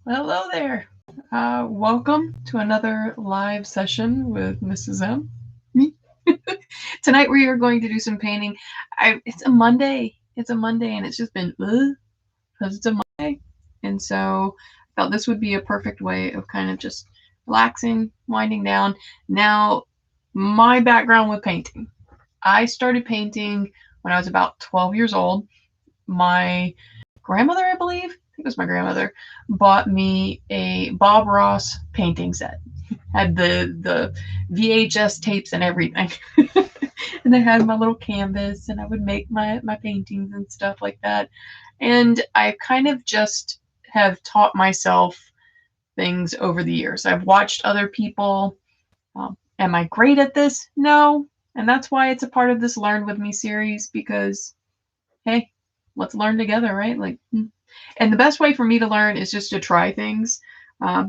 Hello there. Welcome to another live session with Mrs. M. Me. Tonight we are going to do some painting. It's a Monday. It's a Monday, and it's just been because it's a Monday, and so I felt this would be a perfect way of kind of just relaxing, winding down. Now, my background with painting. I started painting when I was about 12 years old. My grandmother, I believe, I think it was my grandmother, bought me a Bob Ross painting set. Had the VHS tapes and everything. And I had my little canvas and I would make my paintings and stuff like that. And I kind of just have taught myself things over the years. I've watched other people. Am I great at this? No. And that's why it's a part of this Learn With Me series because, hey, let's learn together, right? And the best way for me to learn is just to try things.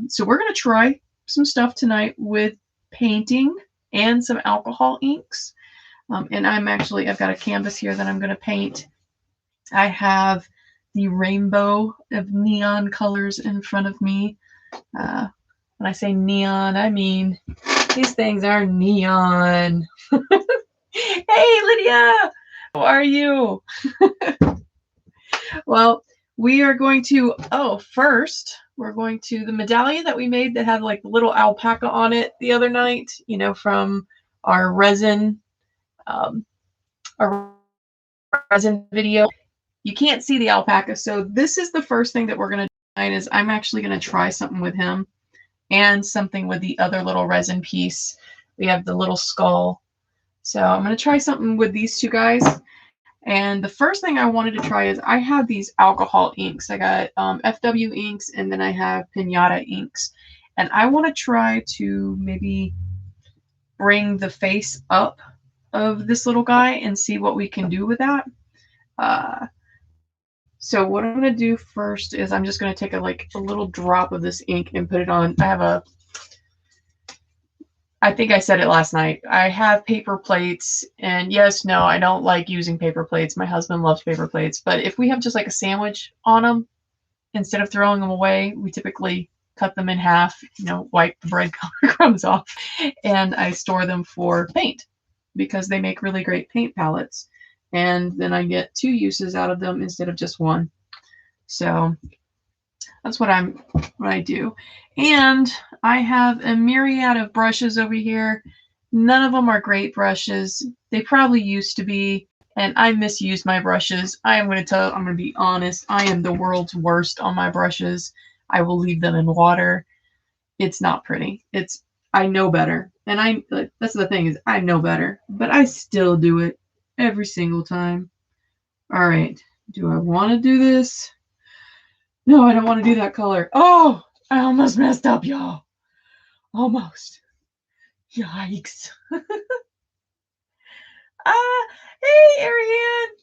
So we're going to try some stuff tonight with painting and some alcohol inks. And I've got a canvas here that I'm going to paint. I have the rainbow of neon colors in front of me. When I say neon, I mean these things are neon. Hey, Lydia! How are you? Well, we are going to, first, we're going to the medallion that we made that had like the little alpaca on it the other night, from our resin, our resin video. You can't see the alpaca. So this is the first thing that we're going to do tonight is I'm actually going to try something with him and something with the other little resin piece. We have the little skull. So I'm going to try something with these two guys. And the first thing I wanted to try is I have these alcohol inks. I got FW inks and then I have Pinata inks. And I want to try to maybe bring the face up of this little guy and see what we can do with that. So what I'm going to do first is I'm just going to take a little drop of this ink and put it on. I think I said it last night. I have paper plates, and yes, no, I don't like using paper plates. My husband loves paper plates, but if we have just like a sandwich on them, instead of throwing them away, we typically cut them in half, wipe the breadcrumbs off, and I store them for paint because they make really great paint palettes. And then I get 2 uses out of them instead of just 1. So that's what I do. And I have a myriad of brushes over here. None of them are great brushes. They probably used to be, and I misuse my brushes. I'm going to be honest. I am the world's worst on my brushes. I will leave them in water. It's not pretty. I know better. And that's the thing is I know better, but I still do it every single time. All right. Do I want to do this? No, I don't want to do that color. Oh, I almost messed up, y'all. Almost. Yikes. Hey, Ariane.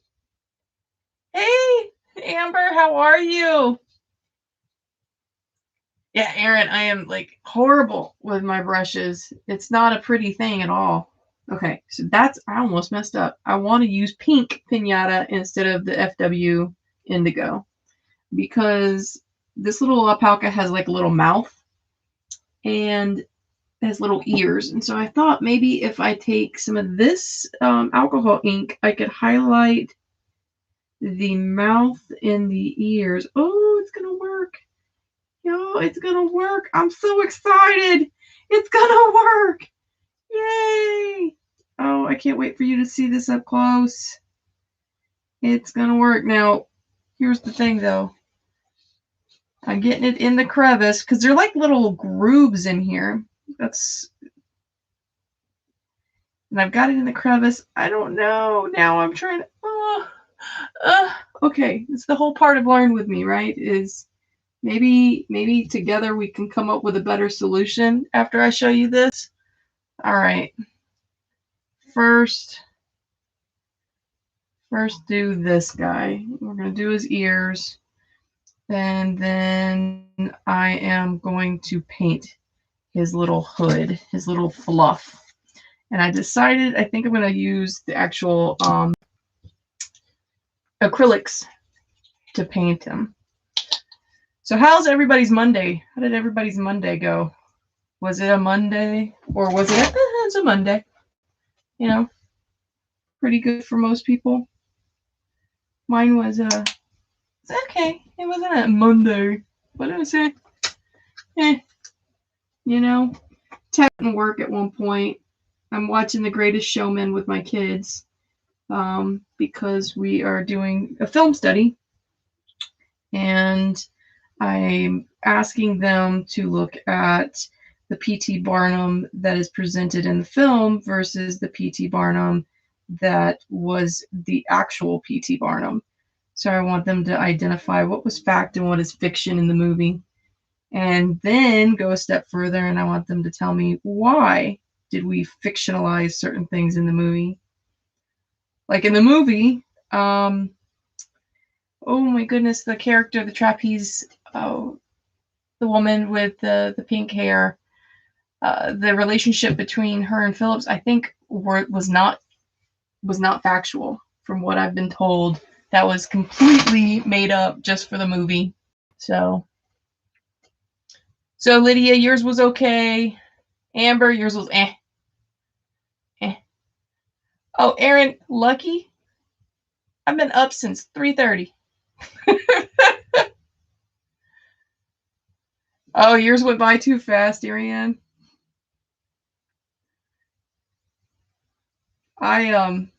Hey, Amber, how are you? Yeah, Aaron, I am like horrible with my brushes. It's not a pretty thing at all. Okay, so I almost messed up. I want to use pink Pinata instead of the FW Indigo because this little alpaca has like a little mouth and has little ears. And so I thought maybe if I take some of this alcohol ink, I could highlight the mouth and the ears. Oh, it's going to work. Yo, it's going to work. I'm so excited. It's going to work. Yay. Oh, I can't wait for you to see this up close. It's going to work. Now, here's the thing, though. I'm getting it in the crevice because they're like little grooves in here. And I've got it in the crevice. I don't know. Now I'm trying to. Okay, it's the whole part of Learn With Me, right? Is maybe together we can come up with a better solution after I show you this. All right. First do this guy. We're going to do his ears. And then I am going to paint his little hood, his little fluff. And I think I'm going to use the actual acrylics to paint him. So how's everybody's Monday? How did everybody's Monday go? Was it a Monday or was it it's a Monday? You know, pretty good for most people. Mine was it's okay. It wasn't a Monday, but it was you know. Tech didn't work at one point. I'm watching The Greatest Showman with my kids because we are doing a film study, and I'm asking them to look at the P.T. Barnum that is presented in the film versus the P.T. Barnum that was the actual P.T. Barnum. So I want them to identify what was fact and what is fiction in the movie. And then go a step further, and I want them to tell me why did we fictionalize certain things in the movie. Like in the movie, oh my goodness, the character, the trapeze, the woman with the pink hair, the relationship between her and Phillips, I think was not factual from what I've been told. That was completely made up just for the movie. So Lydia, yours was okay. Amber, yours was eh. Oh, Aaron, lucky. I've been up since 3:30. Oh, yours went by too fast, Ariane. I don't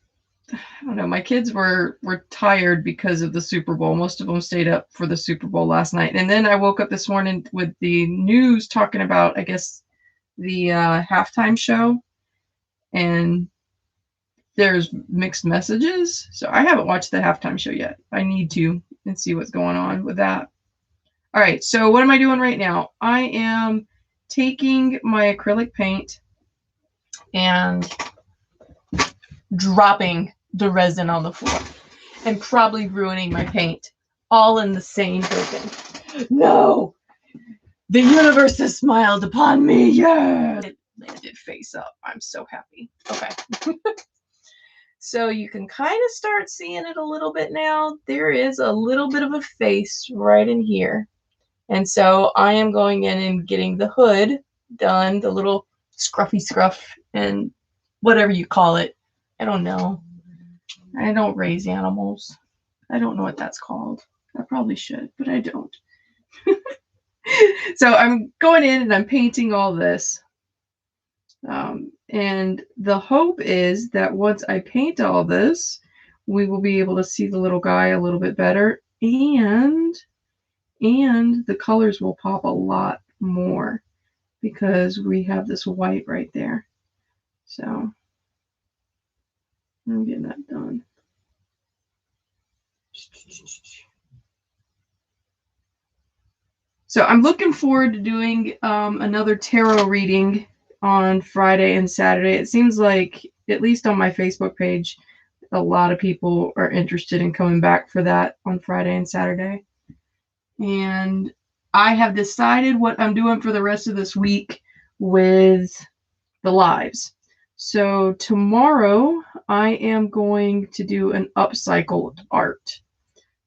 know. My kids were tired because of the Super Bowl. Most of them stayed up for the Super Bowl last night, and then I woke up this morning with the news talking about, I guess, the halftime show, and there's mixed messages. So I haven't watched the halftime show yet. I need to and see what's going on with that. All right, so what am I doing right now? I am taking my acrylic paint and dropping the resin on the floor and probably ruining my paint all in the same token. No! The universe has smiled upon me. Yeah! It landed face up. I'm so happy. Okay. So you can kind of start seeing it a little bit now. There is a little bit of a face right in here. And so I am going in and getting the hood done, the little scruffy scruff and whatever you call it. I don't know. I don't raise animals. I don't know what that's called. I probably should, but I don't. So I'm going in and I'm painting all this. And the hope is that once I paint all this, we will be able to see the little guy a little bit better, and the colors will pop a lot more because we have this white right there. So I'm getting that done. So I'm looking forward to doing another tarot reading on Friday and Saturday. It seems like, at least on my Facebook page, a lot of people are interested in coming back for that on Friday and Saturday. And I have decided what I'm doing for the rest of this week with the lives. So tomorrow I am going to do an upcycle art.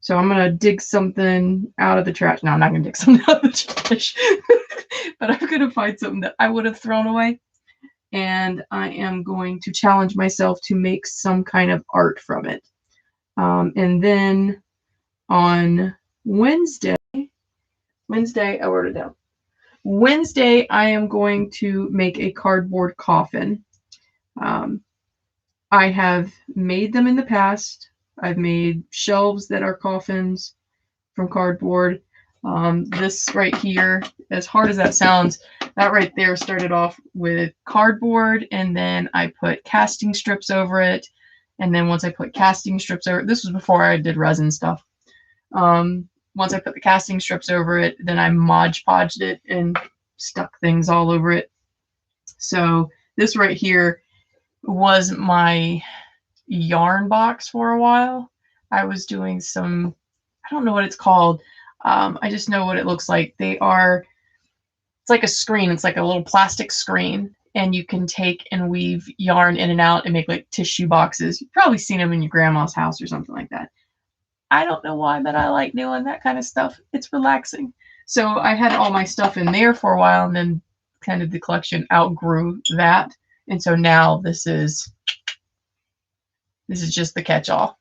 So I'm going to dig something out of the trash. No, I'm not going to dig something out of the trash. But I'm going to find something that I would have thrown away. And I am going to challenge myself to make some kind of art from it. And then on Wednesday, I wrote it down. Wednesday, I am going to make a cardboard coffin. I have made them in the past. I've made shelves that are coffins from cardboard. This right here, as hard as that sounds, that right there started off with cardboard, and then I put casting strips over it. And then once I put casting strips over it, this was before I did resin stuff. Once I put the casting strips over it, then I Mod Podged it and stuck things all over it. So this right here was my yarn box for a while. I was doing some, I don't know what it's called. I just know what it looks like. It's like a screen. It's like a little plastic screen, and you can take and weave yarn in and out and make like tissue boxes. You've probably seen them in your grandma's house or something like that. I don't know why, but I like doing that kind of stuff. It's relaxing. So I had all my stuff in there for a while, and then kind of the collection outgrew that. And so now this is just the catch-all.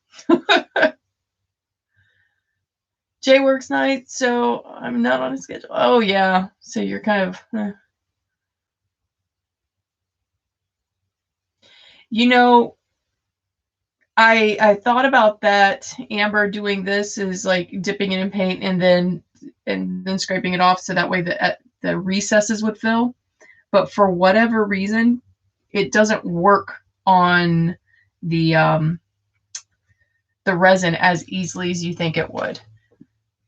Jay works nights, so I'm not on a schedule. Oh yeah, so you're kind of you know, I thought about that. Amber doing this is like dipping it in paint and then scraping it off so that way the recesses would fill. But for whatever reason, it doesn't work on the resin as easily as you think it would.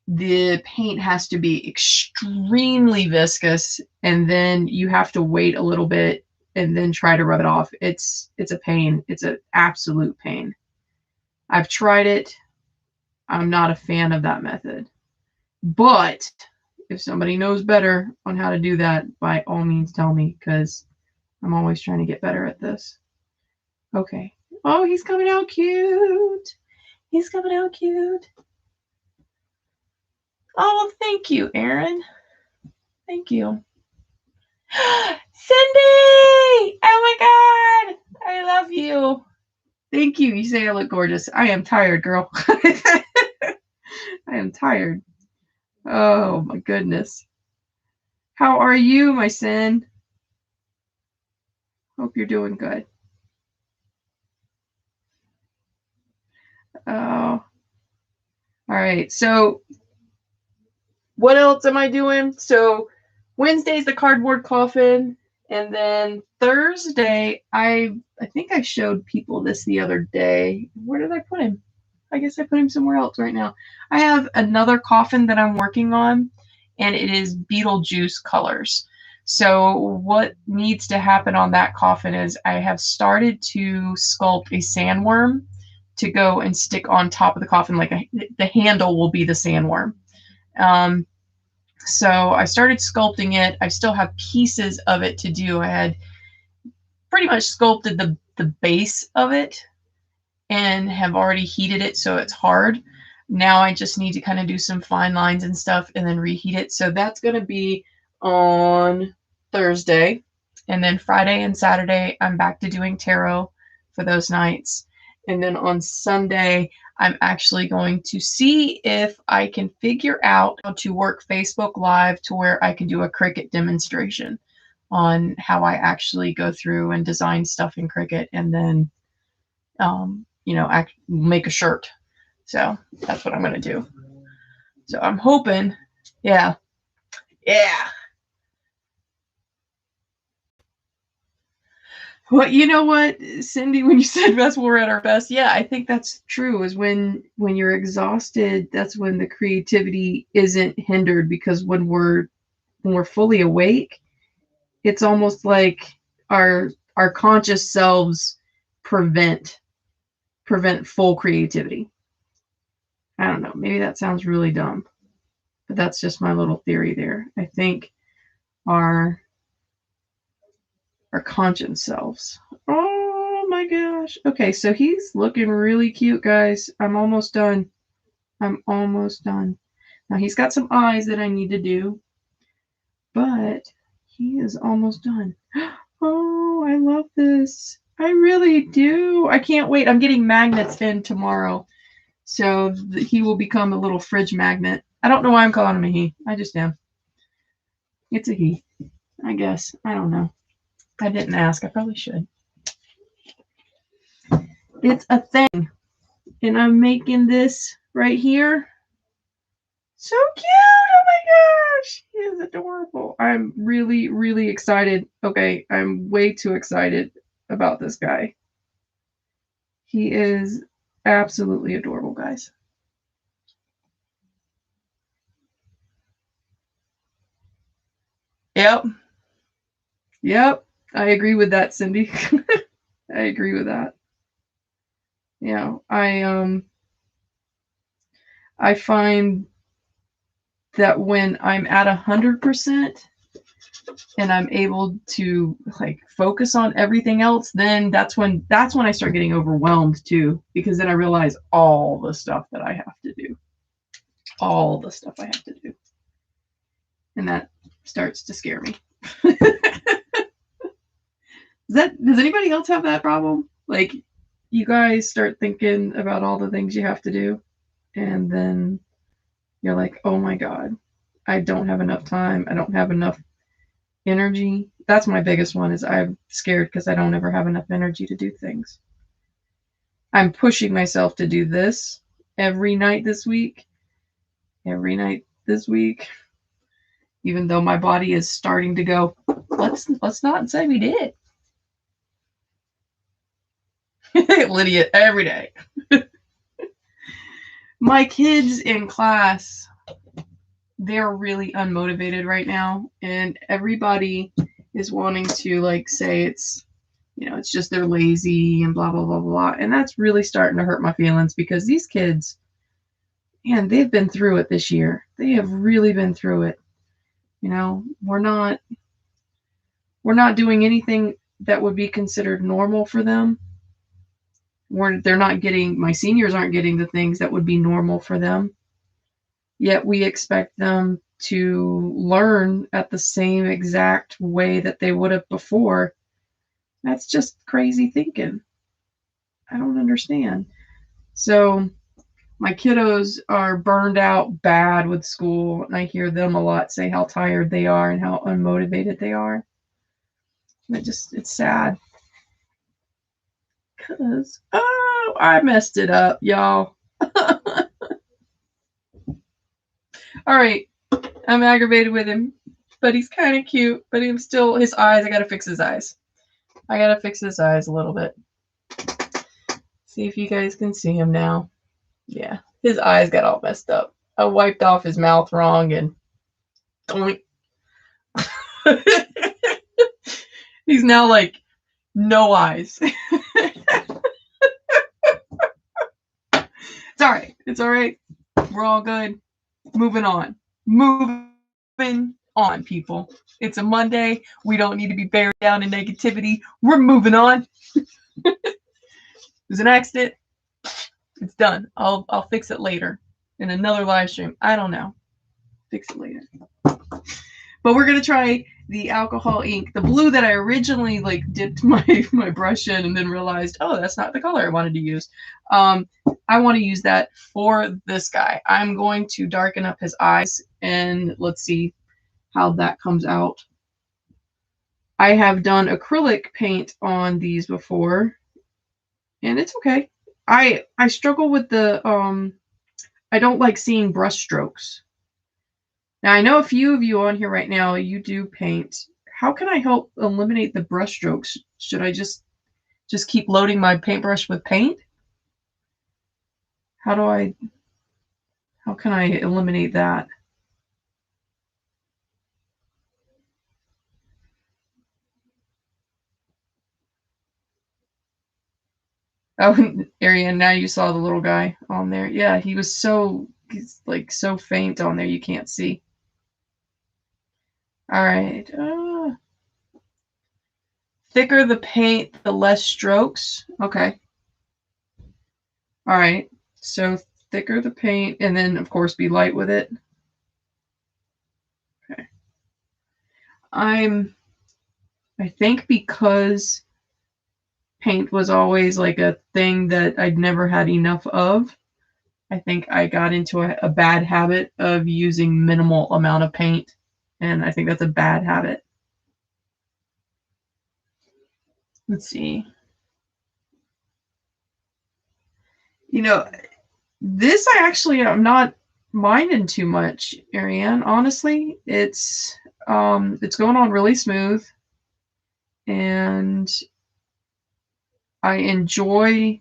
The paint has to be extremely viscous, and then you have to wait a little bit and then try to rub it off. It's a pain. It's an absolute pain. I've tried it. I'm not a fan of that method. But if somebody knows better on how to do that, by all means tell me, because I'm always trying to get better at this. Okay. Oh, he's coming out cute. He's coming out cute. Oh, thank you, Aaron. Thank you. Cindy! Oh my God! I love you. Thank you. You say I look gorgeous. I am tired, girl. I am tired. Oh my goodness. How are you, my sin? Hope you're doing good. Oh. All right. So what else am I doing? So Wednesday's the cardboard coffin. And then Thursday, I think I showed people this the other day. Where did I put him? I guess I put him somewhere else right now. I have another coffin that I'm working on, and it is Beetlejuice colors. So what needs to happen on that coffin is I have started to sculpt a sandworm to go and stick on top of the coffin. Like the handle will be the sandworm. So I started sculpting it. I still have pieces of it to do. I had pretty much sculpted the base of it and have already heated it, so it's hard. Now I just need to kind of do some fine lines and stuff and then reheat it. So that's going to be on Thursday. And then Friday and Saturday, I'm back to doing tarot for those nights. And then on Sunday, I'm actually going to see if I can figure out how to work Facebook Live to where I can do a Cricut demonstration on how I actually go through and design stuff in Cricut and then, make a shirt. So that's what I'm going to do. So I'm hoping, yeah. Well, you know what, Cindy, when you said best, we're at our best. Yeah, I think that's true. Is when you're exhausted, that's when the creativity isn't hindered, because when we're fully awake, it's almost like our conscious selves prevent full creativity. I don't know. Maybe that sounds really dumb, but that's just my little theory there. I think our conscious selves. Oh my gosh. Okay, so he's looking really cute, guys. I'm almost done. Now he's got some eyes that I need to do, but he is almost done. Oh, I love this. I really do. I can't wait. I'm getting magnets in tomorrow, so he will become a little fridge magnet. I don't know why I'm calling him a he. I just am. It's a he, I guess. I don't know. I didn't ask. I probably should. It's a thing. And I'm making this right here. So cute. Oh my gosh. He is adorable. I'm really, really excited. Okay, I'm way too excited about this guy. He is absolutely adorable, guys. Yep. I agree with that, Cindy. I agree with that. Yeah, I find that when I'm at 100% and I'm able to like focus on everything else, then that's when I start getting overwhelmed too, because then I realize all the stuff that I have to do. All the stuff I have to do. And that starts to scare me. Does anybody else have that problem? Like, you guys start thinking about all the things you have to do, and then you're like, oh my God, I don't have enough time. I don't have enough energy. That's my biggest one, is I'm scared because I don't ever have enough energy to do things. I'm pushing myself to do this every night this week. Even though my body is starting to go, let's not say we did. Lydia, every day. My kids in class, they're really unmotivated right now, and everybody is wanting to like say it's, you know, it's just they're lazy and blah blah blah blah, and that's really starting to hurt my feelings, because these kids, man, they've been through it this year. They have really been through it. You know, we're not doing anything that would be considered normal for them. They're not getting, my seniors aren't getting the things that would be normal for them. Yet we expect them to learn at the same exact way that they would have before. That's just crazy thinking. I don't understand. So my kiddos are burned out bad with school, and I hear them a lot say how tired they are and how unmotivated they are. It's sad. Because, oh, I messed it up, y'all. All right, I'm aggravated with him, but he's kind of cute, but his eyes, I gotta fix his eyes. I gotta fix his eyes a little bit. See if you guys can see him now. Yeah, his eyes got all messed up. I wiped off his mouth wrong and doink. He's now like no eyes. It's all right. It's all right. We're all good. Moving on, people. It's a Monday. We don't need to be buried down in negativity. We're moving on. There's an accident. It's done. I'll fix it later in another live stream. I don't know. Fix it later. But we're gonna try the alcohol ink, the blue that I originally like dipped my brush in and then realized, oh, that's not the color I wanted to use. I want to use that for this guy. I'm going to darken up his eyes, and let's see how that comes out. I have done acrylic paint on these before, and it's okay. I struggle with the I don't like seeing brush strokes. Now, I know a few of you on here right now, you do paint. How can I help eliminate the brush strokes? Should I just keep loading my paintbrush with paint? How can I eliminate that? Oh, Ariane, now you saw the little guy on there. Yeah, he's like so faint on there you can't see. All right. Thicker the paint, the less strokes. Okay. All right. So thicker the paint, and then of course be light with it. Okay. I think because paint was always like a thing that I'd never had enough of, I think I got into a bad habit of using minimal amount of paint, and I think that's a bad habit. Let's see. You know, this I'm not minding too much, Ariane. Honestly, it's going on really smooth, and I enjoy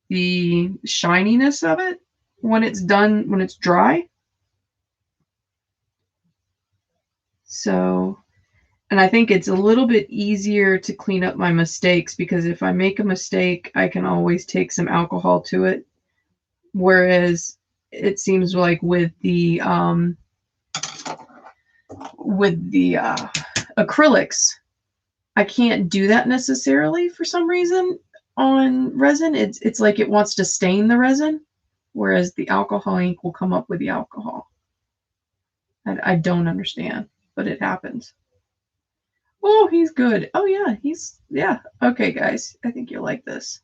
the shininess of it when it's done, when it's dry. So, and I think it's a little bit easier to clean up my mistakes, because if I make a mistake, I can always take some alcohol to it. Whereas it seems like with the acrylics, I can't do that necessarily for some reason. On resin, it's like it wants to stain the resin, whereas the alcohol ink will come up with the alcohol. I don't understand, but it happens. Oh, he's good. Oh, yeah. Okay, guys, I think you'll like this.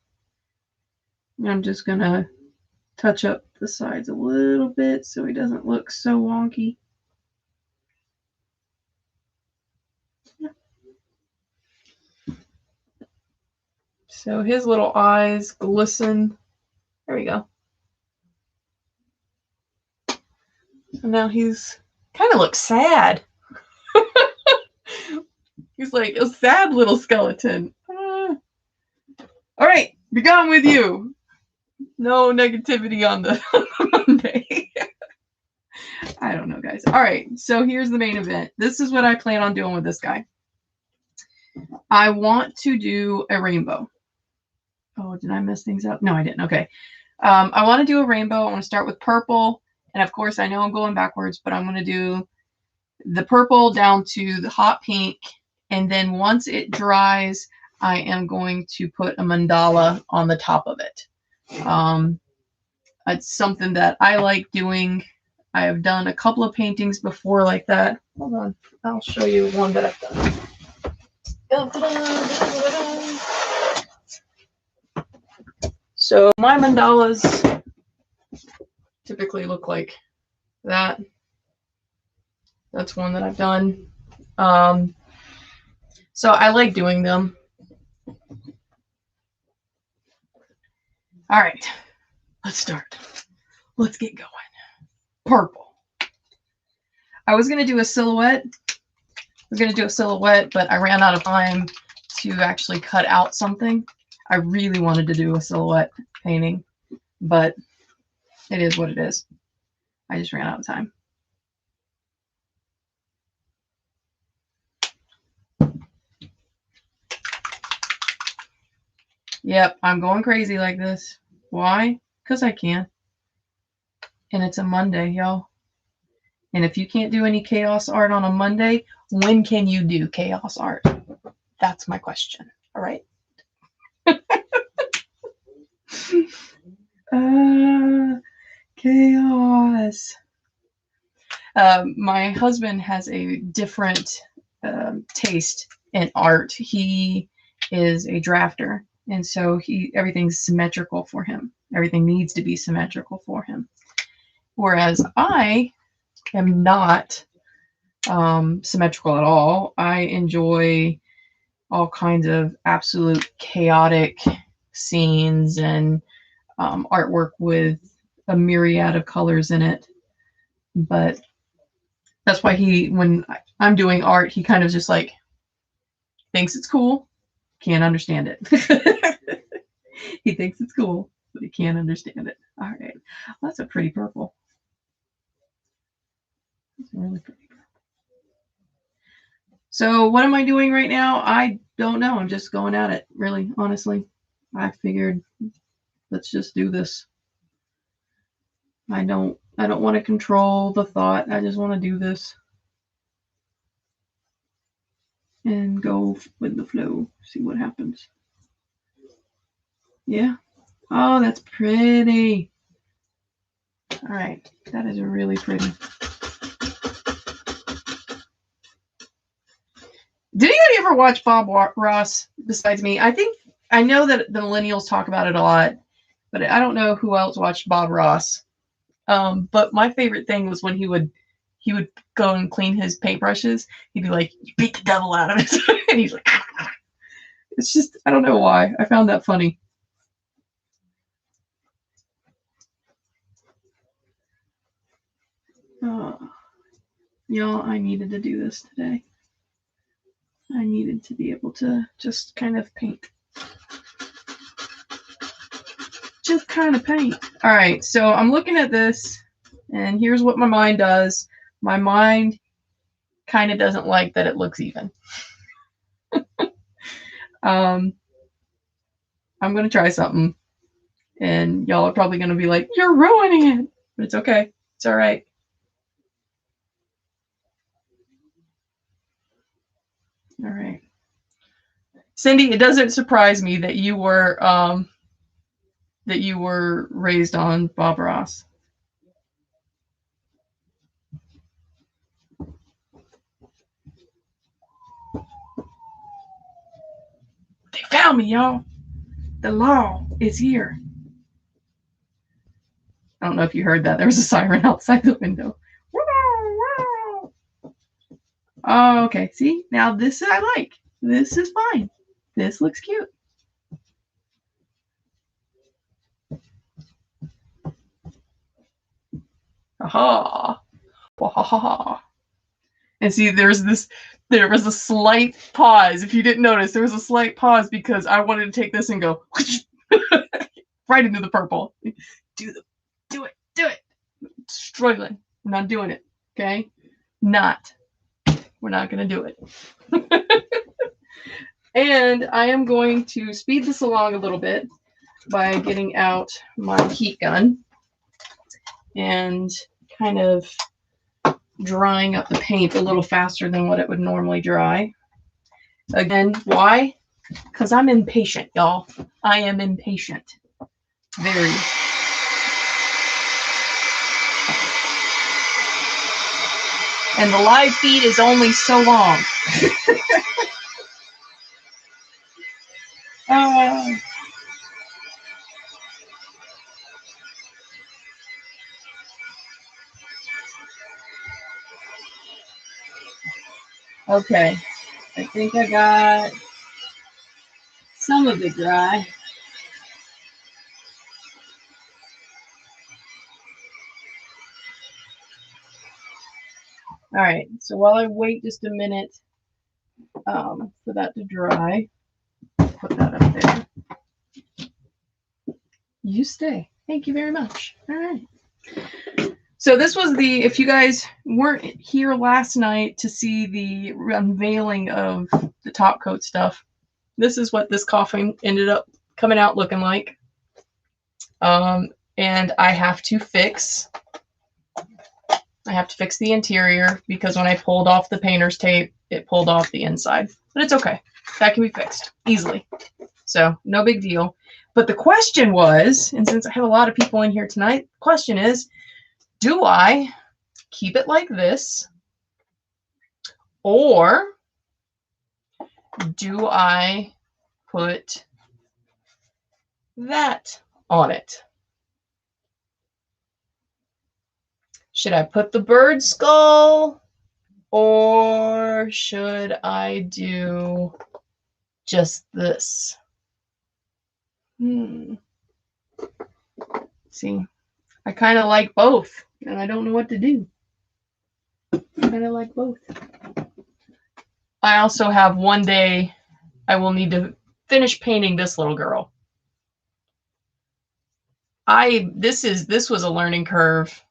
I'm just going to touch up the sides a little bit so he doesn't look so wonky. So his little eyes glisten. There we go. And now he's kind of looks sad. He's like a sad little skeleton. All right, be gone with you. No negativity on the Monday. I don't know, guys. All right, so here's the main event. This is what I plan on doing with this guy. I want to do a rainbow. Oh, did I mess things up? No, I didn't. Okay. I want to do a rainbow. I want to start with purple. And of course, I know I'm going backwards, but I'm going to do the purple down to the hot pink. And then once it dries, I am going to put a mandala on the top of it. It's something that I like doing. I have done a couple of paintings before like that. Hold on. I'll show you one that I've done. So my mandalas typically look like that. That's one that I've done. So I like doing them. All right, let's start. Let's get going. Purple. I was going to do a silhouette. But I ran out of time to actually cut out something. I really wanted to do a silhouette painting, but it is what it is. I just ran out of time. Yep, I'm going crazy like this. Why? Because I can. And it's a Monday, y'all. And if you can't do any chaos art on a Monday, when can you do chaos art? That's my question. All right. Chaos. My husband has a different taste in art. He is a drafter, and so everything's symmetrical for him. Everything needs to be symmetrical for him. Whereas I am not symmetrical at all. I enjoy all kinds of absolute chaotic scenes and artwork with a myriad of colors in it. But that's why when I'm doing art, he kind of just like thinks it's cool, can't understand it. He thinks it's cool, but he can't understand it. All right, well, that's a pretty purple. That's really pretty purple. So what am I doing right now? I don't know. I'm just going at it, really, honestly. I figured let's just do this. I don't want to control the thought. I just want to do this and go with the flow. See what happens. Yeah. Oh, that's pretty. All right. That is really pretty. Did anybody ever watch Bob Ross besides me? I know that the millennials talk about it a lot, but I don't know who else watched Bob Ross. But my favorite thing was when he would go and clean his paintbrushes. He'd be like, "You beat the devil out of it," and he's like, it's just, I don't know why. I found that funny. Y'all, I needed to do this today. I needed to be able to just kind of paint. Just kind of paint. All right, so I'm looking at this, and here's what my mind does. My mind kind of doesn't like that it looks even. I'm going to try something, and y'all are probably going to be like, "You're ruining it," but it's okay. It's all right. All right. Cindy, it doesn't surprise me that you were raised on Bob Ross. found me, y'all. The law is here. I don't know if you heard that. There was a siren outside the window. Oh, okay. See, now this I like. This is fine. This looks cute. Aha. Wahaha. And see, there was a slight pause. If you didn't notice, there was a slight pause because I wanted to take this and go right into the purple. Do it. Struggling. I'm not doing it. Okay? We're not going to do it. And I am going to speed this along a little bit by getting out my heat gun and kind of drying up the paint a little faster than what it would normally dry. Again, why? Because I'm impatient, y'all. I am impatient. Very. And the live feed is only so long. Okay, I think I got some of it dry. All right, so while I wait just a minute for that to dry, put that up there. You stay. Thank you very much. All right. So this was if you guys weren't here last night to see the unveiling of the top coat stuff, this is what this coffin ended up coming out looking like. And I have to fix the interior because when I pulled off the painter's tape, it pulled off the inside. But it's okay. That can be fixed easily. So no big deal. But the question was, and since I have a lot of people in here tonight, the question is, do I keep it like this, or do I put that on it? Should I put the bird skull, or should I do just this? See, I kind of like both, and I don't know what to do. I kind of like both. I also have one day I will need to finish painting this little girl. This was a learning curve.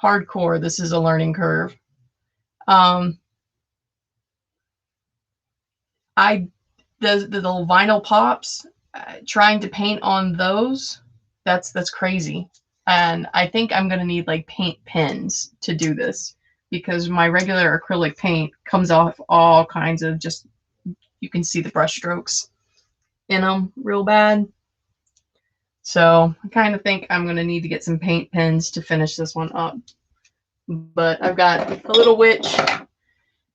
Hardcore, this is a learning curve. The little vinyl pops, trying to paint on those, that's crazy. And I think I'm gonna need like paint pens to do this because my regular acrylic paint comes off all kinds of just, you can see the brush strokes in them real bad. So I kind of think I'm gonna need to get some paint pens to finish this one up. But I've got a little witch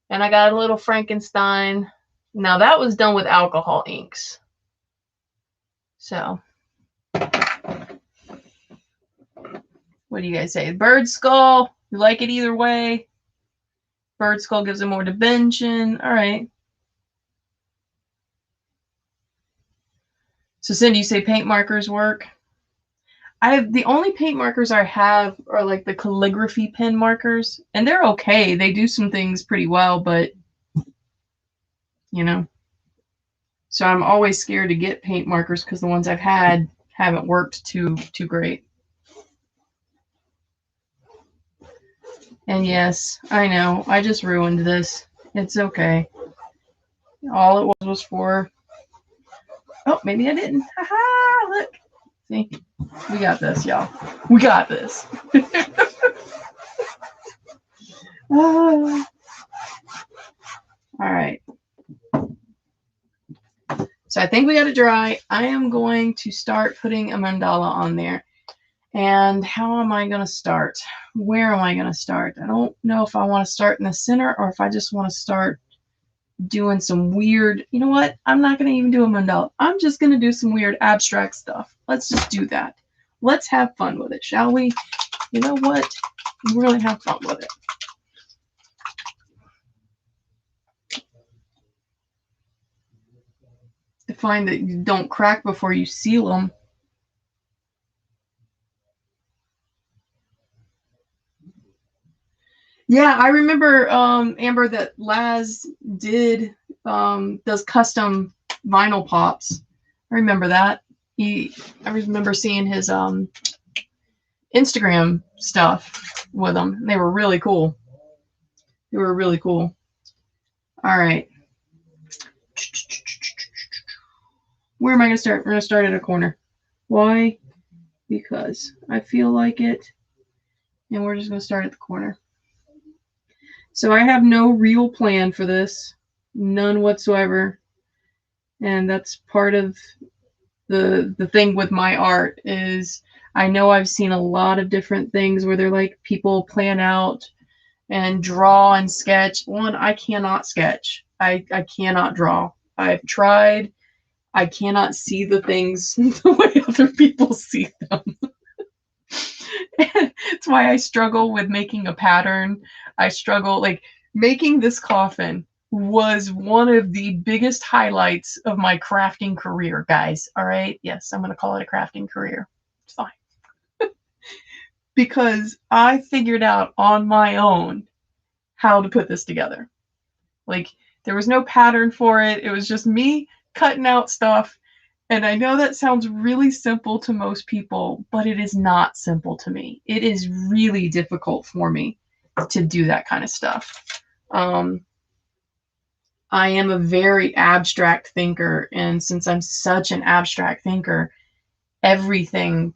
and I got a little Frankenstein. Now that was done with alcohol inks. So what do you guys say? Bird skull, you like it either way? Bird skull gives it more dimension. All right. So Cindy, you say paint markers work? The only paint markers I have are like the calligraphy pen markers, and they're okay. They do some things pretty well, but you know. So I'm always scared to get paint markers because the ones I've had haven't worked too great. And yes, I know, I just ruined this. It's okay. All it was for, oh, maybe I didn't. Haha, look. See, we got this, y'all. We got this. All right. So I think we got it dry. I am going to start putting a mandala on there. And how am I going to start? Where am I going to start? I don't know if I want to start in the center or if I just want to start doing some weird, you know what? I'm not going to even do a mandala. I'm just going to do some weird abstract stuff. Let's just do that. Let's have fun with it, shall we? You know what? We're going to have fun with it. To find that you don't crack before you seal them. Yeah, I remember, Amber, that Laz does custom vinyl pops. I remember that. I remember seeing his Instagram stuff with them. They were really cool. They were really cool. All right. Where am I going to start? We're going to start at a corner. Why? Because I feel like it. And we're just going to start at the corner. So I have no real plan for this. None whatsoever. And that's part of the thing with my art is I know I've seen a lot of different things where they're like people plan out and draw and sketch. One, I cannot sketch. I cannot draw. I've tried. I cannot see the things the way other people see them. That's why I struggle with making a pattern. I struggle, like, making this coffin was one of the biggest highlights of my crafting career, guys. All right? Yes, I'm going to call it a crafting career. It's fine. Because I figured out on my own how to put this together. Like, there was no pattern for it. It was just me cutting out stuff. And I know that sounds really simple to most people, but it is not simple to me. It is really difficult for me to do that kind of stuff. I am a very abstract thinker, and since I'm such an abstract thinker, everything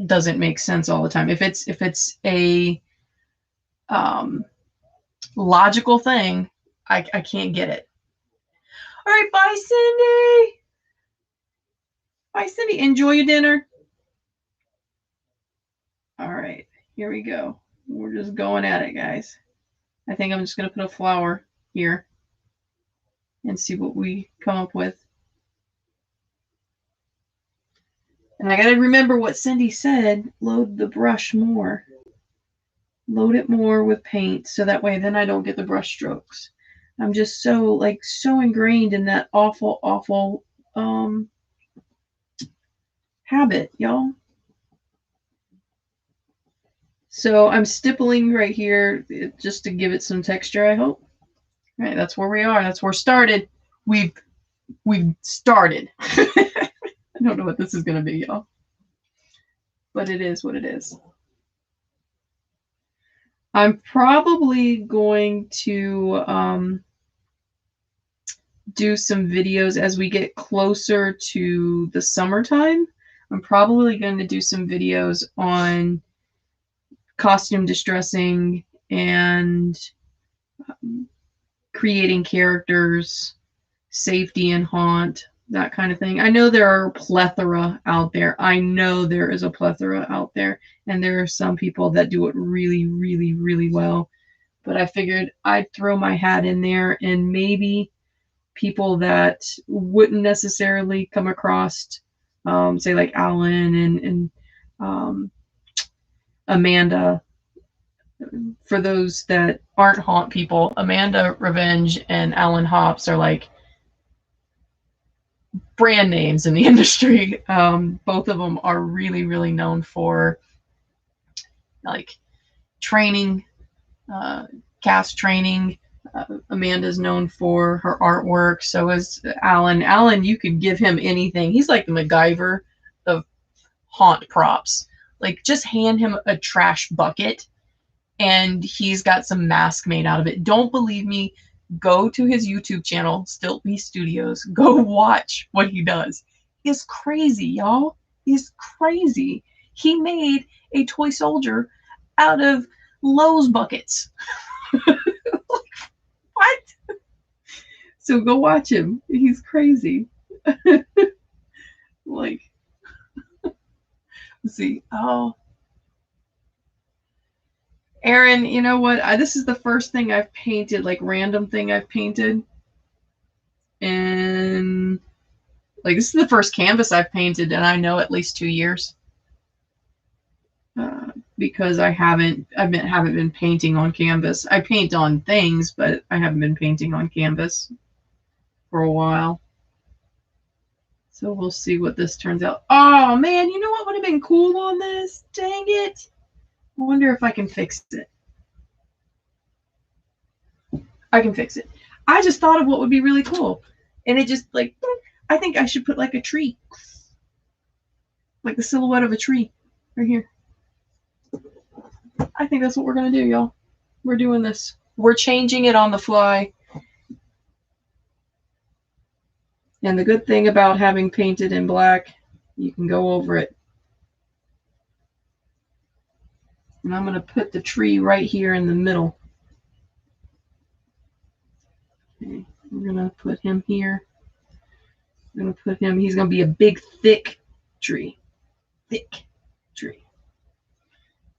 doesn't make sense all the time. If it's a logical thing, I can't get it. All right, bye, Cindy. Bye, Cindy. Enjoy your dinner. All right, here we go. We're just going at it, guys. I think I'm just going to put a flower here and see what we come up with. And I got to remember what Cindy said, load the brush more. Load it more with paint so that way then I don't get the brush strokes. I'm just so ingrained in that awful habit, y'all. So I'm stippling right here just to give it some texture, I hope. All right, that's where we are. That's where we started. We've started. I don't know what this is going to be, y'all. But it is what it is. I'm probably going to do some videos as we get closer to the summertime. I'm probably going to do some videos on costume distressing and creating characters, safety and haunt, that kind of thing. I know there are a plethora out there. I know there is a plethora out there, and there are some people that do it really, really, really well. But I figured I'd throw my hat in there, and maybe people that wouldn't necessarily come across, say like Alan and Amanda. For those that aren't haunt people, Amanda Revenge and Alan Hops are like brand names in the industry. Both of them are really, really known for like training, cast training. Amanda's known for her artwork. So is Alan. Alan, you could give him anything. He's like the MacGyver of haunt props. Like, just hand him a trash bucket and he's got some mask made out of it. Don't believe me? Go to his YouTube channel, Stiltme Studios. Go watch what he does. He's crazy, y'all. He's crazy. He made a toy soldier out of Lowe's buckets. What? So go watch him. He's crazy. Like, let's see. Oh, Aaron, you know what? This is the first thing I've painted, like random thing I've painted. in, like, this is the first canvas I've painted, and I know at least 2 years. Because I haven't been painting on canvas. I paint on things, but I haven't been painting on canvas for a while. So we'll see what this turns out. Oh man, you know what would have been cool on this? Dang it. I wonder if I can fix it. I can fix it. I just thought of what would be really cool. And it just, like, I think I should put like a tree. Like the silhouette of a tree right here. I think that's what we're going to do, y'all. We're doing this. We're changing it on the fly. And the good thing about having painted in black, you can go over it. And I'm going to put the tree right here in the middle. Okay, we're going to put him here. I'm going to put him, he's going to be a big, thick tree. Thick tree.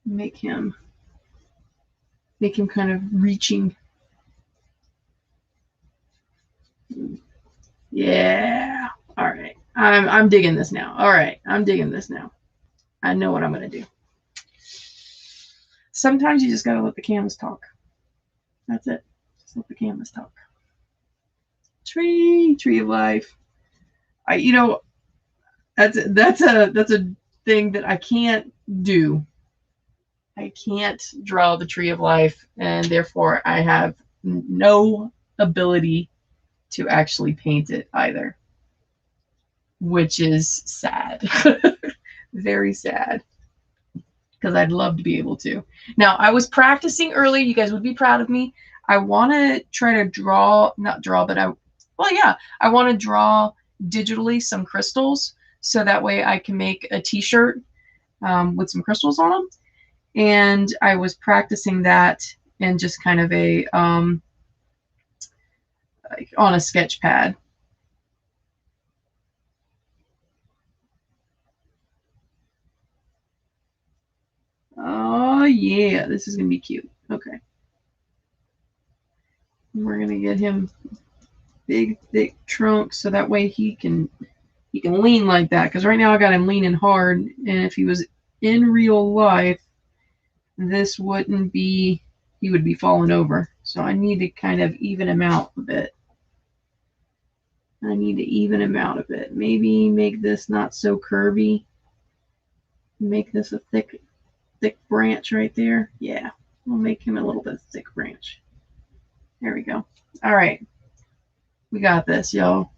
Make him kind of reaching. Yeah. All right. I'm digging this now. All right. I'm digging this now. I know what I'm going to do. Sometimes you just got to let the canvas talk. That's it. Just let the canvas talk. Tree of life. That's a thing that I can't do. I can't draw the tree of life, and therefore I have no ability to actually paint it either, which is sad. Very sad, because I'd love to be able to. Now, I was practicing earlier. You guys would be proud of me. I want to try to draw, not draw, but I want to draw digitally some crystals, so that way I can make a t-shirt with some crystals on them. And I was practicing that in just kind of a like on a sketch pad. Oh yeah, this is gonna be cute. Okay, we're gonna get him big, thick trunk, so that way he can lean like that. Because right now I got him leaning hard, and if he was in real life, this wouldn't be, he would be falling over. So I need to kind of even him out a bit. I need to even him out a bit. Maybe make this not so curvy. Make this a thick branch right there. Yeah, we'll make him a little bit thick branch. There we go. All right. We got this, y'all.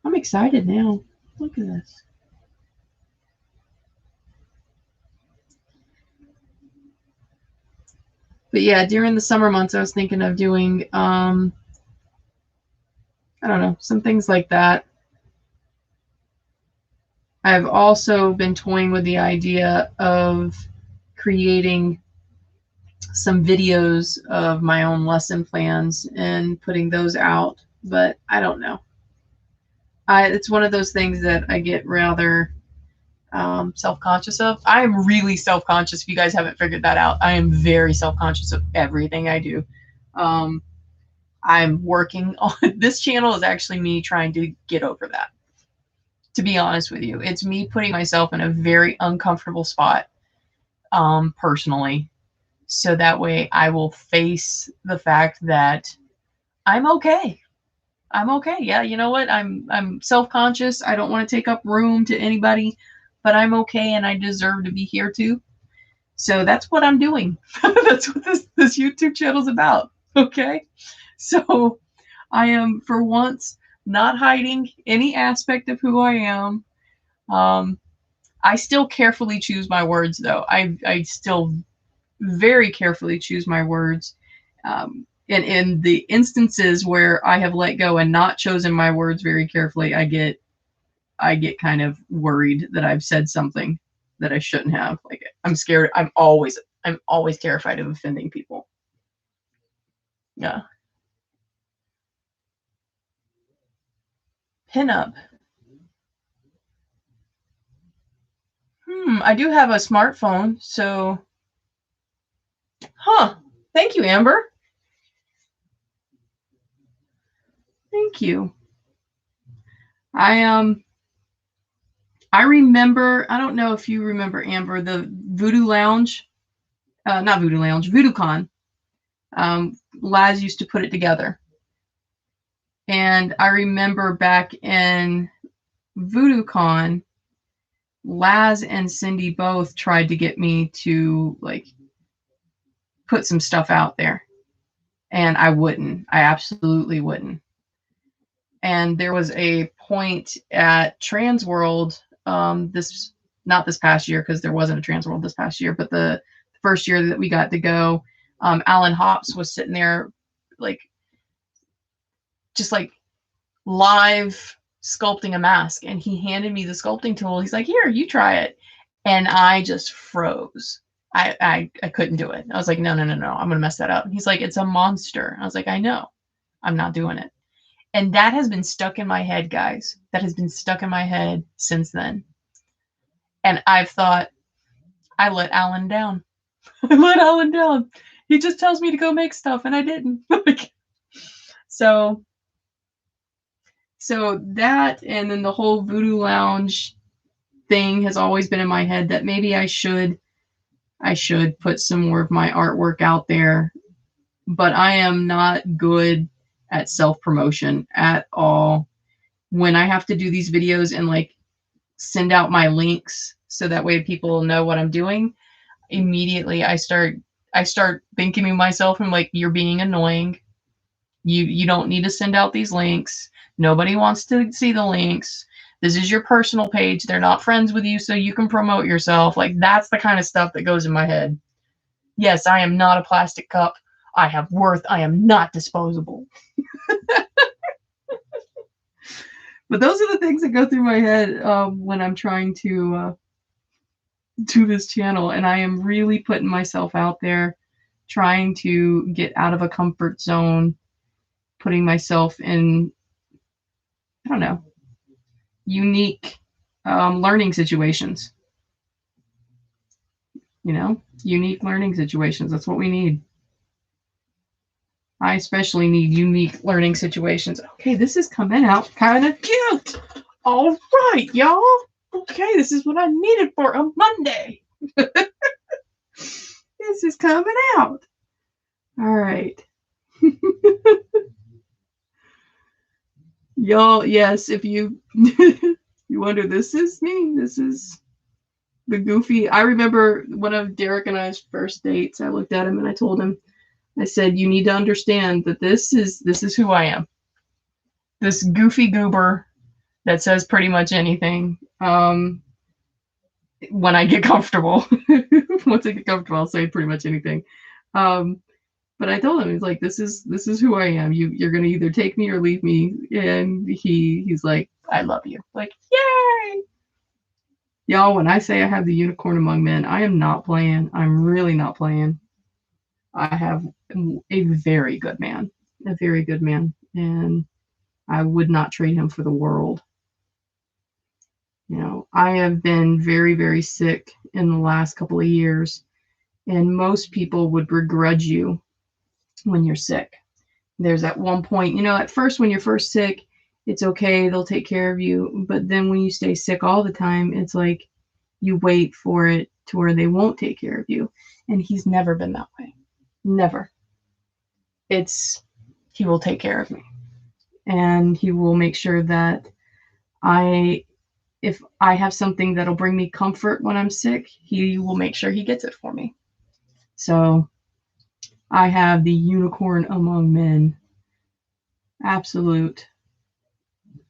I'm excited now. Look at this. But yeah, during the summer months, I was thinking of doing, I don't know, some things like that. I've also been toying with the idea of creating some videos of my own lesson plans and putting those out, but I don't know. It's one of those things that I get rather self-conscious of. I am really self-conscious. If you guys haven't figured that out, I am very self-conscious of everything I do. I'm working on this channel is actually me trying to get over that. To be honest with you, it's me putting myself in a very uncomfortable spot personally, so that way I will face the fact that I'm okay. I'm okay. Yeah, you know what? I'm self-conscious. I don't want to take up room to anybody, but I'm okay and I deserve to be here too. So that's what I'm doing. That's what this YouTube channel is about. Okay? So I am, for once, not hiding any aspect of who I am. I still carefully choose my words, though. I still very carefully choose my words. And in the instances where I have let go and not chosen my words very carefully, I get kind of worried that I've said something that I shouldn't have. Like, I'm scared. I'm always terrified of offending people. Yeah. Pinup. I do have a smartphone, so. Huh. Thank you, Amber. Thank you. I remember, I don't know if you remember, Amber, the Voodoo Lounge, not Voodoo Lounge, VoodooCon. Laz used to put it together. And I remember back in VoodooCon, Laz and Cindy both tried to get me to like put some stuff out there. And I wouldn't. I absolutely wouldn't. And there was a point at Transworld, not this past year, because there wasn't a Transworld this past year, but the first year that we got to go, Alan Hops was sitting there like just like live sculpting a mask, and he handed me the sculpting tool. He's like, here, you try it. And I just froze. I couldn't do it. I was like, no, I'm gonna mess that up. And he's like, it's a monster. I was like, I know, I'm not doing it. And that has been stuck in my head, guys. That has been stuck in my head since then. And I've thought, I let Alan down. I let Alan down. He just tells me to go make stuff, and I didn't. So that, and then the whole Voodoo Lounge thing has always been in my head, that maybe I should put some more of my artwork out there. But I am not good at self-promotion at all. When I have to do these videos and like send out my links so that way people know what I'm doing, immediately I start thinking to myself, I'm like, you're being annoying. You don't need to send out these links. Nobody wants to see the links. This is your personal page. They're not friends with you, so you can promote yourself. Like, that's the kind of stuff that goes in my head. Yes, I am not a plastic cup. I have worth. I am not disposable. But those are the things that go through my head when I'm trying to do this channel. And I am really putting myself out there, trying to get out of a comfort zone, putting myself in, I don't know, unique learning situations. You know, unique learning situations. That's what we need. I especially need unique learning situations. Okay, this is coming out kind of cute. All right, y'all. Okay, this is what I needed for a Monday. This is coming out. All right. Y'all, yes, if you you wonder, this is me. This is the goofy. I remember one of Derek and I's first dates. I looked at him and I told him, I said, you need to understand that this is who I am. This goofy goober that says pretty much anything. When I get comfortable. Once I get comfortable, I'll say pretty much anything. But I told him, he's like, this is who I am. You're gonna either take me or leave me. And he's like, I love you. Like, yay! Y'all, when I say I have the unicorn among men, I am not playing. I'm really not playing. I have a very good man, and I would not trade him for the world. You know, I have been very, very sick in the last couple of years, and most people would begrudge you when you're sick. There's at one point, you know, at first when you're first sick, it's okay, they'll take care of you. But then when you stay sick all the time, it's like you wait for it to where they won't take care of you. And he's never been that way. Never. He will take care of me. And he will make sure that if I have something that'll bring me comfort when I'm sick, he will make sure he gets it for me. So I have the unicorn among men. Absolute.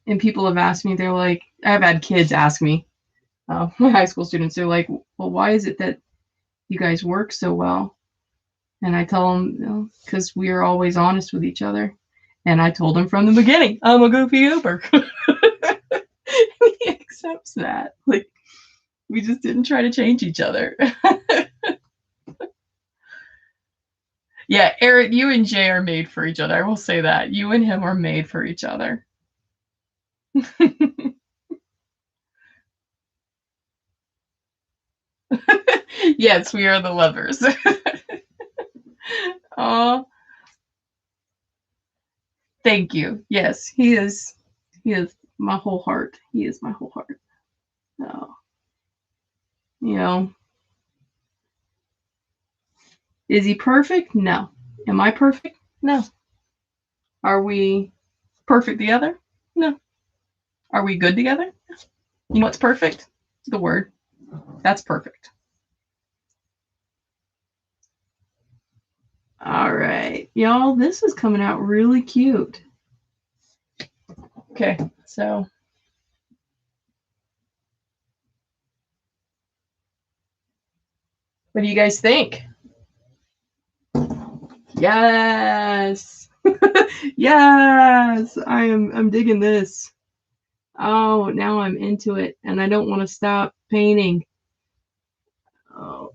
And people have asked me, they're like, I've had kids ask me, my high school students, they're like, well, why is it that you guys work so well? And I tell them, because we are always honest with each other. And I told him from the beginning, I'm a goofy Uber. He accepts that. Like, we just didn't try to change each other. Yeah, Eric, you and Jay are made for each other. I will say that. You and him are made for each other. Yes, we are the lovers. Oh, thank you. Yes, he is my whole heart. He is my whole heart. So, you know, is he perfect? No. Am I perfect? No. Are we perfect together? No. Are we good together? You know what's perfect? The word. That's perfect. All right, y'all, this is coming out really cute. Okay, so what do you guys think? Yes. Yes, I'm digging this. Oh, now I'm into it and I don't want to stop painting. Oh,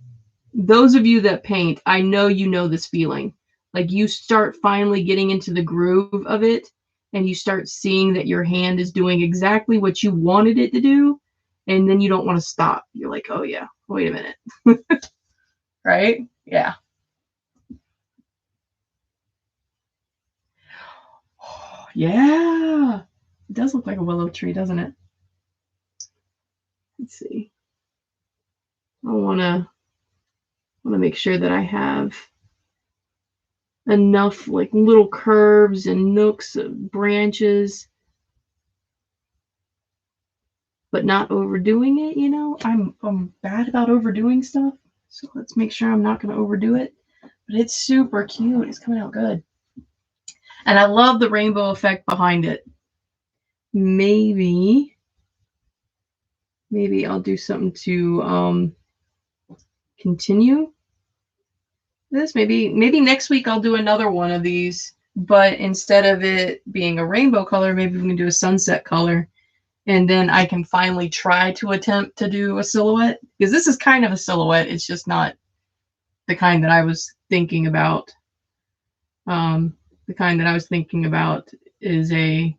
those of you that paint, I know you know this feeling. Like you start finally getting into the groove of it and you start seeing that your hand is doing exactly what you wanted it to do, and then you don't want to stop. You're like, oh yeah, wait a minute. Right? Yeah. Yeah. It does look like a willow tree, doesn't it? Let's see. I wanna make sure that I have enough like little curves and nooks of branches, but not overdoing it, you know? I'm bad about overdoing stuff. So let's make sure I'm not gonna overdo it. But it's super cute. It's coming out good. And I love the rainbow effect behind it. Maybe I'll do something to continue this. Maybe next week I'll do another one of these, but instead of it being a rainbow color, maybe we can do a sunset color. And then I can finally try to attempt to do a silhouette, because this is kind of a silhouette. It's just not the kind that I was thinking about. The kind that I was thinking about is a,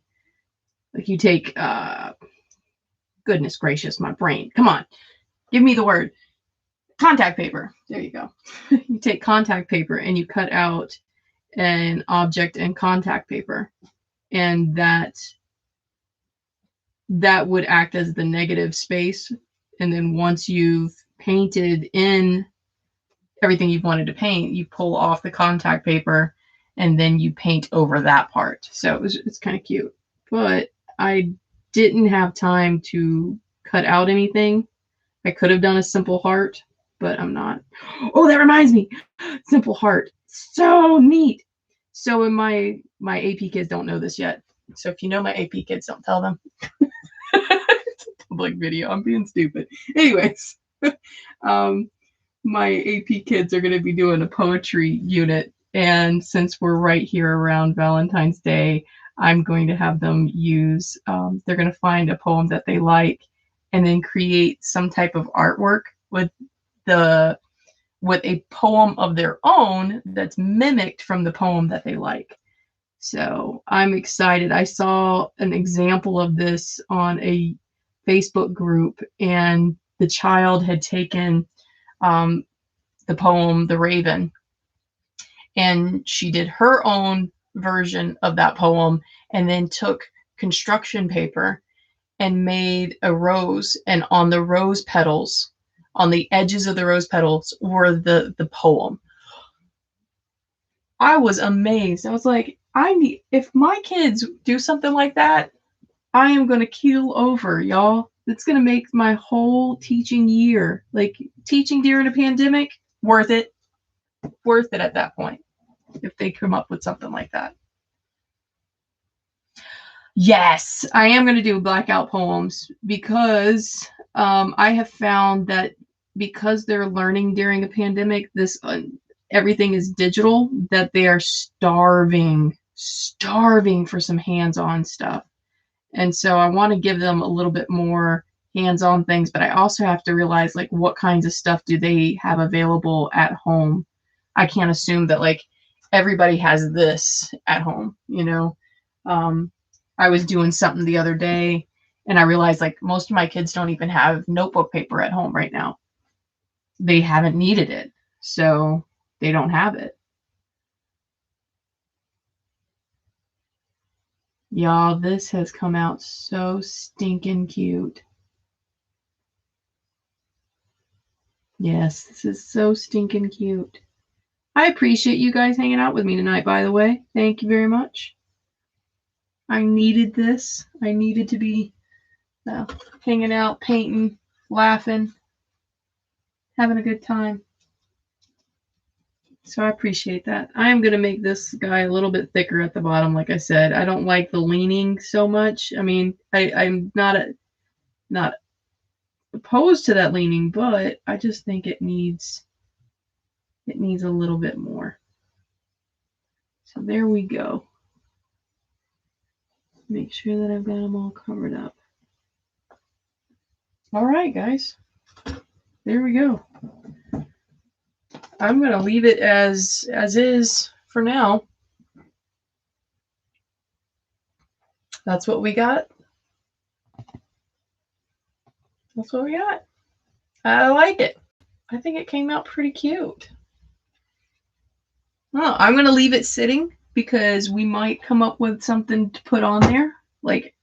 like you take, goodness gracious, my brain. Come on, give me the word. Contact paper. There you go. You take contact paper and you cut out an object in contact paper, and that would act as the negative space. And then once you've painted in everything you wanted to paint, you pull off the contact paper and then you paint over that part. So it's kind of cute. But I didn't have time to cut out anything. I could have done a simple heart, but I'm not. Oh, that reminds me. Simple heart. So neat. So in my AP kids don't know this yet. So if you know my AP kids, don't tell them. It's a public video. I'm being stupid. Anyways, my AP kids are going to be doing a poetry unit. And since we're right here around Valentine's Day, I'm going to have them use, they're going to find a poem that they like and then create some type of artwork with a poem of their own that's mimicked from the poem that they like. So I'm excited. I saw an example of this on a Facebook group, and the child had taken the poem The Raven, and she did her own version of that poem and then took construction paper and made a rose, and on the rose petals, on the edges of the rose petals, were the poem. I was amazed. I was like, if my kids do something like that, I am going to keel over, y'all. It's going to make my whole teaching year, like teaching during a pandemic, worth it. Worth it at that point, if they come up with something like that. Yes, I am going to do blackout poems, because I have found that because they're learning during a pandemic, this everything is digital, that they are starving for some hands-on stuff. And so I want to give them a little bit more hands-on things, but I also have to realize, like, what kinds of stuff do they have available at home? I can't assume that like everybody has this at home, you know. I was doing something the other day and I realized like most of my kids don't even have notebook paper at home right now. They haven't needed it, so they don't have it. Y'all, this has come out so stinking cute. Yes, this is so stinking cute. I appreciate you guys hanging out with me tonight, by the way. Thank you very much. I needed this. I needed to be hanging out, painting, laughing, having a good time. So I appreciate that. I am going to make this guy a little bit thicker at the bottom, like I said. I don't like the leaning so much. I mean, I'm not opposed to that leaning, but I just think it needs a little bit more. So there we go. Make sure that I've got them all covered up. All right, guys. There we go. I'm going to leave it as is for now. That's what we got. That's what we got. I like it. I think it came out pretty cute. Oh, I'm going to leave it sitting because we might come up with something to put on there. Like,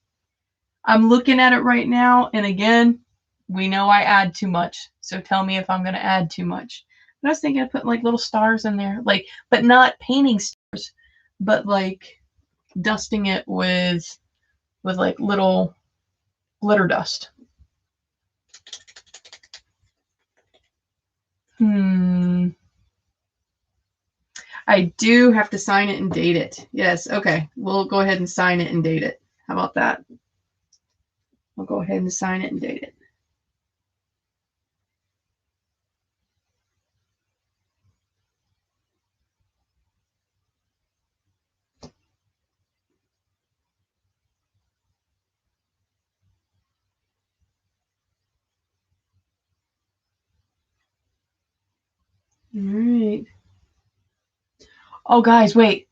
I'm looking at it right now, and again, we know I add too much. So tell me if I'm going to add too much. But I was thinking of putting like little stars in there, like, but not painting stars, but like dusting it with like little glitter dust. I do have to sign it and date it. Yes, okay. We'll go ahead and sign it and date it. How about that? I'll go ahead and sign it and date it. All right. Oh, guys, wait.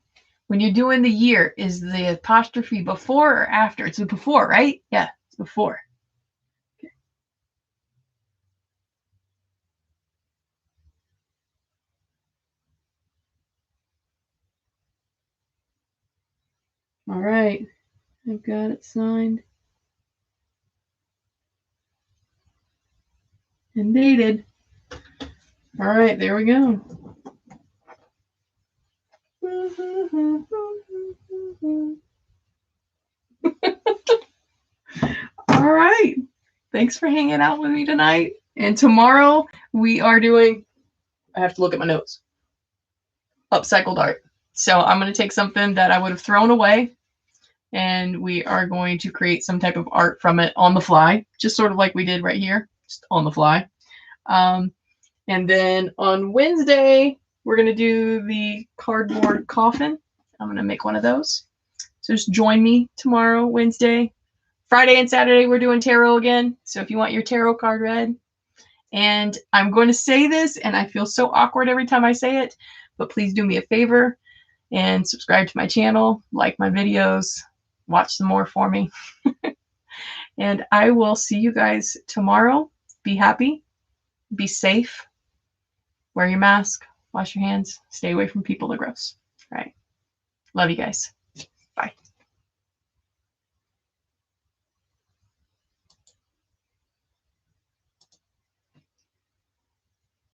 When you're doing the year, is the apostrophe before or after? It's before, right? Yeah, it's before. Okay. All right. I've got it signed and dated. All right, there we go. All right. Thanks for hanging out with me tonight. And tomorrow we are doing, I have to look at my notes, upcycled art. So I'm going to take something that I would have thrown away and we are going to create some type of art from it on the fly, just sort of like we did right here, just on the fly. And then on Wednesday, we're going to do the cardboard coffin. I'm going to make one of those. So just join me tomorrow, Wednesday. Friday and Saturday, we're doing tarot again. So if you want your tarot card read, and I'm going to say this, and I feel so awkward every time I say it, but please do me a favor and subscribe to my channel, like my videos, watch some more for me. And I will see you guys tomorrow. Be happy, be safe, wear your mask, wash your hands, stay away from people that are gross. All right. Love you guys.